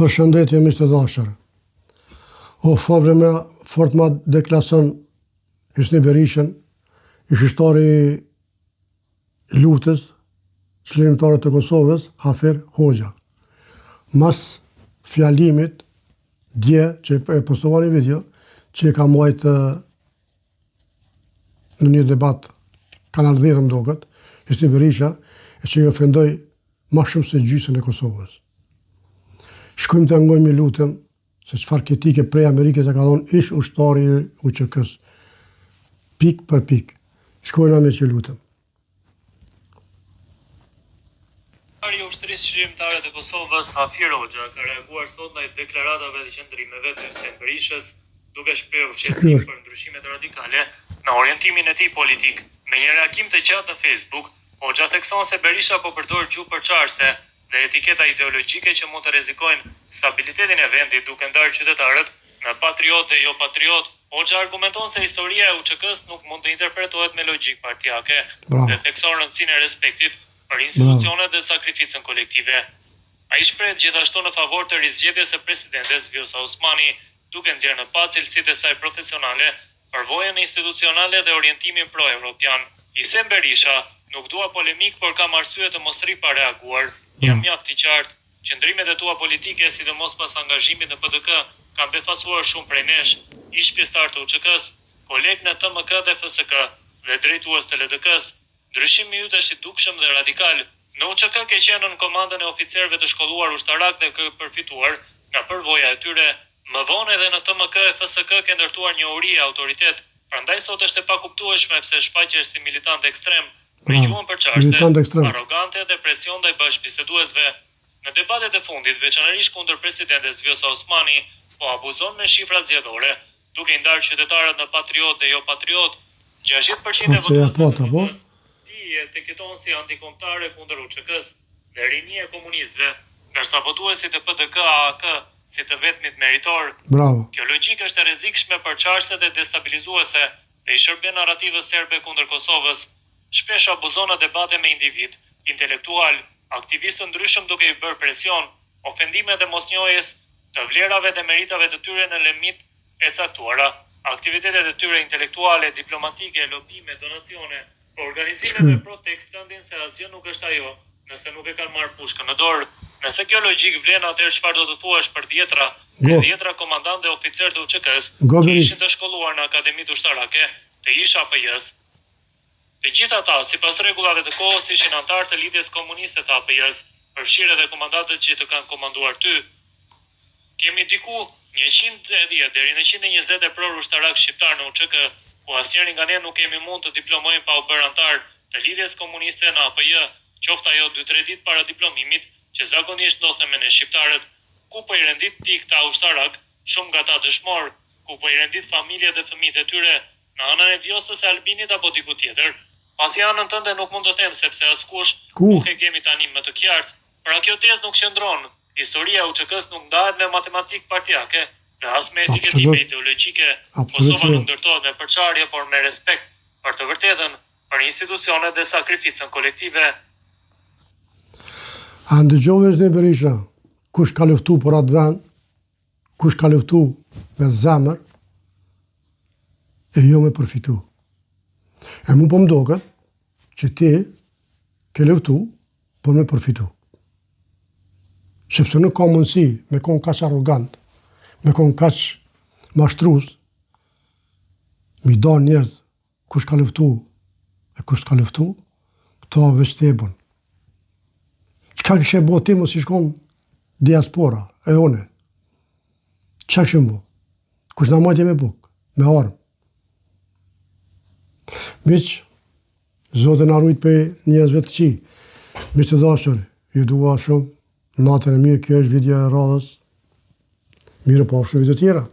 Përshëndetje miq të dashur. O fabre me fort ma deklason Hysni Berishën, i shishtari luftës çlirimtare të Kosovës, Hafer Hoxha. Mas fjalimit dje që e postova një video që e ka majtë në një debat Kanal 10 më doket, Hysni Berisha, e që i ofendoj ma shumë se gjysën e Kosovës. Shkojmë të ngojmë, lutëm, se çfarë kritike prej Amerikës e ka thonë ish ushtari i UÇK-s. Pik për pik. Shkojmë me që lutëm. Ushtari i Ushtrisë Çlirimtare të Kosovës, Hafer Hoxha, ka reaguar sot ndaj deklaratave dhe qëndrimeve të Hysni Berishës, duke shprehur shqetësim për ndryshimet radikale në orientimin e tij politik. Me një reagim të gjatë në Facebook, Hoxha thekson se Berisha po përdor gjuhë përçarëse dhe etiketa ideologjike që mund të rrezikojnë stabilitetin e vendit, duke ndarë qytetarët në patriot dhe jo patriot. Hoxha argumenton se historia e UÇK-s nuk mund të interpretohet me logjik partijake dhe thekson rëndësinë e respektit për institucionet dhe sakrificën kolektive. Ai shpreh gjithashtu në favor të rizgjedhjes së presidentes Vjosa Osmani, duke nxjerrë në pa cilësitë e saj profesionale, përvojën institucionale dhe orientimin pro-evropian. Hysni Berisha nuk dua polemik, por kam arsye të mos rri pa reaguar. Jam mjaft i qartë, qëndrimet e tua politike, sidomos pas angazhimit në PDK, kanë befasuar shumë prej nesh, ish pjesëtar të UÇK-s, koleg në TMK dhe FSK dhe drejtues të LDK-s. Ndryshimi yt është i dukshëm dhe radikal. Në UÇK ke qenë në komandën e oficerëve të shkolluar ushtarak dhe ke përfituar nga përvoja e tyre. Më vonë edhe në TMK e FSK ke ndërtuar një uri e autoritet, prandaj sot është e pakuptueshme pse shfaqesh si militant ekstrem, me gjuhën përçarëse, arrogante dhe presion ndaj bashkëbiseduesve. Në debatet e fundit, veçanërisht kundër presidentes Vjosa Osmani, po abuzon me shifra zgjedhore, duke i ndarë qytetarët në patriot dhe jo patriot. 60% e votuesve e etiketon si antikombëtare kundër UÇK-s dhe rini e komunistëve, ndërsa votuesit e PDK AK si të vetmit meritor. Bravo. Kjo logjik është e rrezikshme, përçarëse dhe destabilizuese dhe i shërben narrativës serbe kundër Kosovës. Shpesh abuzon në debate me individ, intelektual, aktivistë ndryshëm, duke i bërë presion, ofendime dhe mosnjohjes të vlerave dhe meritave të tyre në limit e caktuara. Aktivitetet e tyre intelektuale, diplomatike, lobime, donacione, organizime dhe protekst ndin se asgjë nuk është ajo, nëse nuk e kanë marrë pushkën në dorë. Nëse kjo logjik vlen, atëherë çfarë do të thuash për dhjetra komandant dhe oficer të UÇK-s, që ishin të shkolluar në akademitë ushtarake të ish APJ-s. Të gjitha ata, sipas rregullave të kohës, ishin antar të lidhjes komuniste të APJ-s, përfshirë edhe komandantët që të kanë komanduar ty. Kemi diku 110 deri në 120 e pror ushtarak shqiptar në UÇK, ku asnjëri nga ne nuk kemi mund të diplomojmë pa u bërë antar të lidhjes komuniste në APJ, qoftë ajo 2-3 ditë para diplomimit, që zakonisht ndodhen me ne shqiptarët, ku po i rendit ti këta ushtarak, shumë nga ta dëshmor, ku po i rendit familje dhe fëmijët e tyre, në anën e Vjosës, e Albinit apo diku tjetër. Pasi anën tënde nuk mund të them, sepse askush nuk e kemi tani më të qartë. Pra kjo tezë nuk qëndron. Historia e UÇK-s nuk ndahet me matematikë partijake dhe as me etiketime ideologjike. Kosova nuk ndërtohet me përçarje, por me respekt për të vërtetën, për institucionet dhe sakrificën kolektive. A ndëgjove Hysni Berisha, kush ka luftu për atë vend, kush ka luftu me zemër, e jo me përfitu. E mu po më doket që ti ke luftu për me përfitu. Sepse nuk ka mundësi me konë kaq arrogant, me konë kaq mashtrus, mi da njerëz kush ka luftu e kush ka luftu, këta veç të ebon. Qka kështë e bo ti mos i shkon diaspora, e one? Qa kështë e bo? Kush na majtje me buk, me armë? Miq, Zotë na rujt për njerëzve të qi. Miq të dashur, ju dua shumë, natën e mirë, kjo është video e radhës. Mirë pafshim video tjera.